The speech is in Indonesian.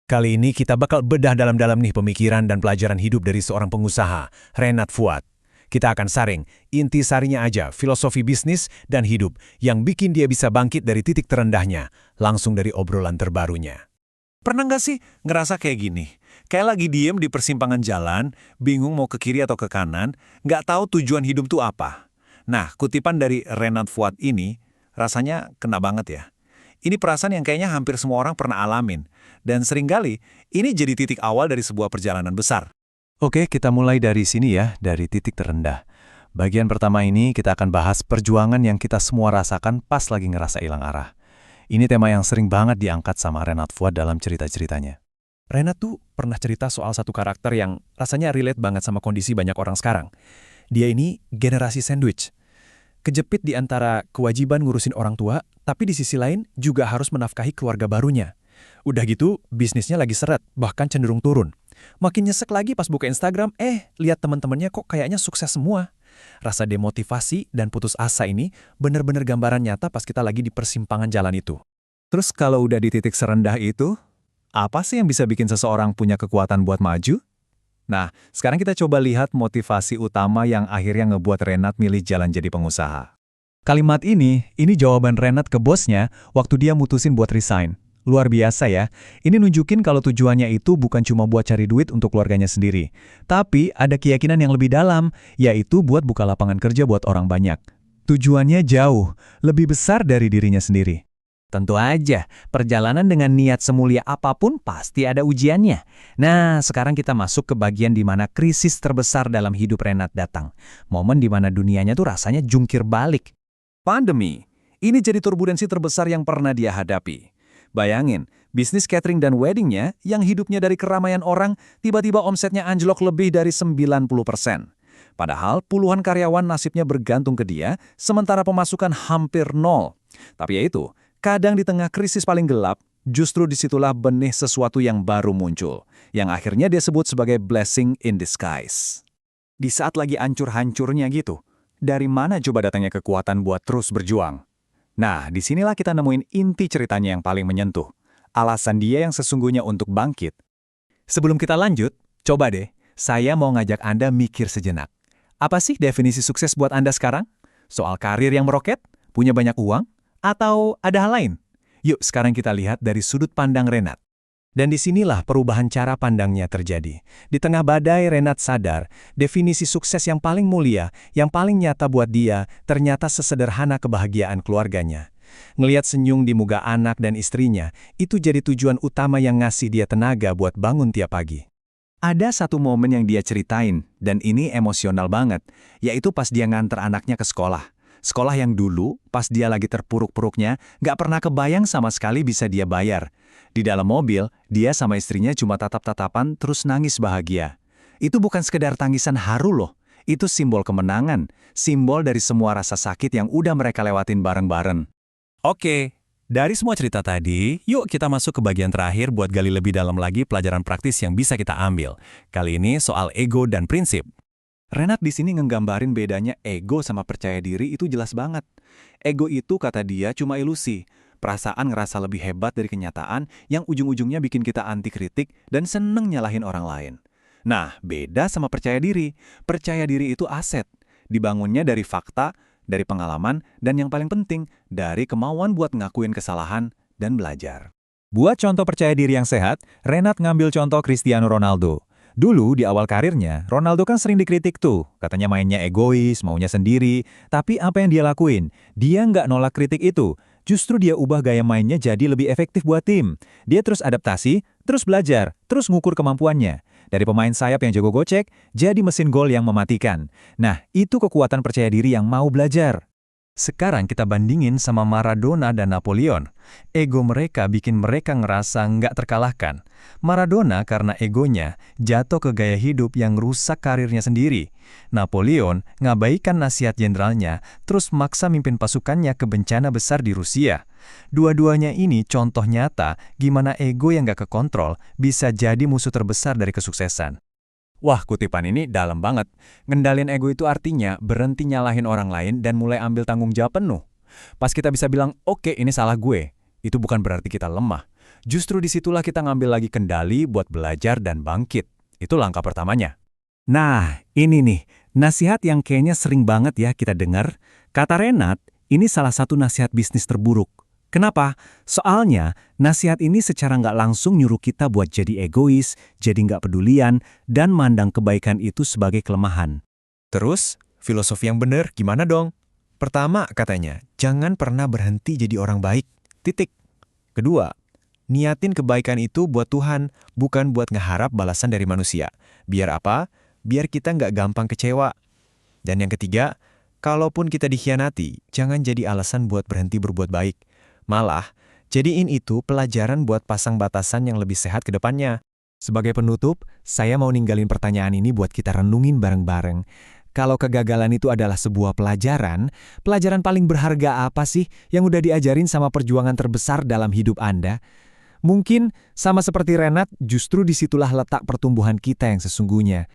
Kali ini kita bakal bedah dalam-dalam nih pemikiran dan pelajaran hidup dari seorang pengusaha, Renat Fuad. Kita akan saring intisarinya aja filosofi bisnis dan hidup yang bikin dia bisa bangkit dari titik terendahnya, langsung dari obrolan terbarunya. Pernah nggak sih ngerasa kayak gini? Kayak lagi diem di persimpangan jalan, bingung mau ke kiri atau ke kanan, nggak tahu tujuan hidup tuh apa. Nah, kutipan dari Renat Fuad ini rasanya kena banget ya. Ini perasaan yang kayaknya hampir semua orang pernah alamin. Dan seringkali, ini jadi titik awal dari sebuah perjalanan besar. Oke, kita mulai dari sini ya, dari titik terendah. Bagian pertama ini kita akan bahas perjuangan yang kita semua rasakan pas lagi ngerasa hilang arah. Ini tema yang sering banget diangkat sama Renat Fuad dalam cerita-ceritanya. Renat tuh pernah cerita soal satu karakter yang rasanya relate banget sama kondisi banyak orang sekarang. Dia ini generasi sandwich. Kejepit di antara kewajiban ngurusin orang tua, tapi di sisi lain juga harus menafkahi keluarga barunya. Udah gitu, bisnisnya lagi seret, bahkan cenderung turun. Makin nyesek lagi pas buka Instagram, lihat teman-temannya kok kayaknya sukses semua. Rasa demotivasi dan putus asa ini benar-benar gambaran nyata pas kita lagi di persimpangan jalan itu. Terus kalau udah di titik serendah itu, apa sih yang bisa bikin seseorang punya kekuatan buat maju? Nah, sekarang kita coba lihat motivasi utama yang akhirnya ngebuat Renat milih jalan jadi pengusaha. Kalimat ini jawaban Renat ke bosnya waktu dia mutusin buat resign. Luar biasa ya, ini nunjukin kalau tujuannya itu bukan cuma buat cari duit untuk keluarganya sendiri. Tapi ada keyakinan yang lebih dalam, yaitu buat buka lapangan kerja buat orang banyak. Tujuannya jauh, lebih besar dari dirinya sendiri. Tentu aja, perjalanan dengan niat semulia apapun pasti ada ujiannya. Nah, sekarang kita masuk ke bagian di mana krisis terbesar dalam hidup Renat datang. Momen di mana dunianya tuh rasanya jungkir balik. Pandemi, ini jadi turbulensi terbesar yang pernah dia hadapi. Bayangin, bisnis catering dan weddingnya yang hidupnya dari keramaian orang, tiba-tiba omsetnya anjlok lebih dari 90%. Padahal puluhan karyawan nasibnya bergantung ke dia, sementara pemasukan hampir nol. Tapi ya itu, kadang di tengah krisis paling gelap, justru disitulah benih sesuatu yang baru muncul, yang akhirnya dia sebut sebagai blessing in disguise. Di saat lagi hancur-hancurnya gitu, dari mana coba datangnya kekuatan buat terus berjuang? Nah, disinilah kita nemuin inti ceritanya yang paling menyentuh. Alasan dia yang sesungguhnya untuk bangkit. Sebelum kita lanjut, coba deh, saya mau ngajak Anda mikir sejenak. Apa sih definisi sukses buat Anda sekarang? Soal karir yang meroket? Punya banyak uang? Atau ada hal lain? Yuk sekarang kita lihat dari sudut pandang Renat. Dan disinilah perubahan cara pandangnya terjadi. Di tengah badai, Renat sadar, definisi sukses yang paling mulia, yang paling nyata buat dia, ternyata sesederhana kebahagiaan keluarganya. Ngelihat senyum di muka anak dan istrinya, itu jadi tujuan utama yang ngasih dia tenaga buat bangun tiap pagi. Ada satu momen yang dia ceritain, dan ini emosional banget, yaitu pas dia nganter anaknya ke sekolah. Sekolah yang dulu, pas dia lagi terpuruk-puruknya, nggak pernah kebayang sama sekali bisa dia bayar. Di dalam mobil, dia sama istrinya cuma tatap-tatapan terus nangis bahagia. Itu bukan sekedar tangisan haru loh, itu simbol kemenangan, simbol dari semua rasa sakit yang udah mereka lewatin bareng-bareng. Oke, dari semua cerita tadi, yuk kita masuk ke bagian terakhir buat gali lebih dalam lagi pelajaran praktis yang bisa kita ambil. Kali ini soal ego dan prinsip. Renat di sini ngegambarin bedanya ego sama percaya diri itu jelas banget. Ego itu kata dia cuma ilusi. Perasaan ngerasa lebih hebat dari kenyataan yang ujung-ujungnya bikin kita anti kritik dan seneng nyalahin orang lain. Nah, beda sama percaya diri. Percaya diri itu aset. Dibangunnya dari fakta, dari pengalaman, dan yang paling penting, dari kemauan buat ngakuin kesalahan dan belajar. Buat contoh percaya diri yang sehat, Renat ngambil contoh Cristiano Ronaldo. Dulu di awal karirnya, Ronaldo kan sering dikritik tuh. Katanya mainnya egois, maunya sendiri. Tapi apa yang dia lakuin? Dia nggak nolak kritik itu. Justru dia ubah gaya mainnya jadi lebih efektif buat tim. Dia terus adaptasi, terus belajar, terus ngukur kemampuannya. Dari pemain sayap yang jago gocek, jadi mesin gol yang mematikan. Nah, itu kekuatan percaya diri yang mau belajar. Sekarang kita bandingin sama Maradona dan Napoleon. Ego mereka bikin mereka ngerasa nggak terkalahkan. Maradona karena egonya jatuh ke gaya hidup yang rusak karirnya sendiri. Napoleon ngabaikan nasihat jenderalnya, terus maksa mimpin pasukannya ke bencana besar di Rusia. Dua-duanya ini contoh nyata gimana ego yang nggak kekontrol bisa jadi musuh terbesar dari kesuksesan. Wah, kutipan ini dalam banget. Ngendalin ego itu artinya berhenti nyalahin orang lain dan mulai ambil tanggung jawab penuh. Pas kita bisa bilang, oke, ini salah gue, itu bukan berarti kita lemah. Justru disitulah kita ngambil lagi kendali buat belajar dan bangkit. Itu langkah pertamanya. Nah, ini nih, nasihat yang kayaknya sering banget ya kita dengar. Kata Renat, ini salah satu nasihat bisnis terburuk. Kenapa? Soalnya, nasihat ini secara nggak langsung nyuruh kita buat jadi egois, jadi nggak pedulian, dan mandang kebaikan itu sebagai kelemahan. Terus, filosofi yang benar gimana dong? Pertama, katanya, jangan pernah berhenti jadi orang baik. Titik. Kedua, niatin kebaikan itu buat Tuhan, bukan buat ngeharap balasan dari manusia. Biar apa? Biar kita nggak gampang kecewa. Dan yang ketiga, kalaupun kita dikhianati, jangan jadi alasan buat berhenti berbuat baik. Malah, jadiin itu pelajaran buat pasang batasan yang lebih sehat ke depannya. Sebagai penutup, saya mau ninggalin pertanyaan ini buat kita renungin bareng-bareng. Kalau kegagalan itu adalah sebuah pelajaran, pelajaran paling berharga apa sih yang udah diajarin sama perjuangan terbesar dalam hidup Anda? Mungkin, sama seperti Renat, justru disitulah letak pertumbuhan kita yang sesungguhnya.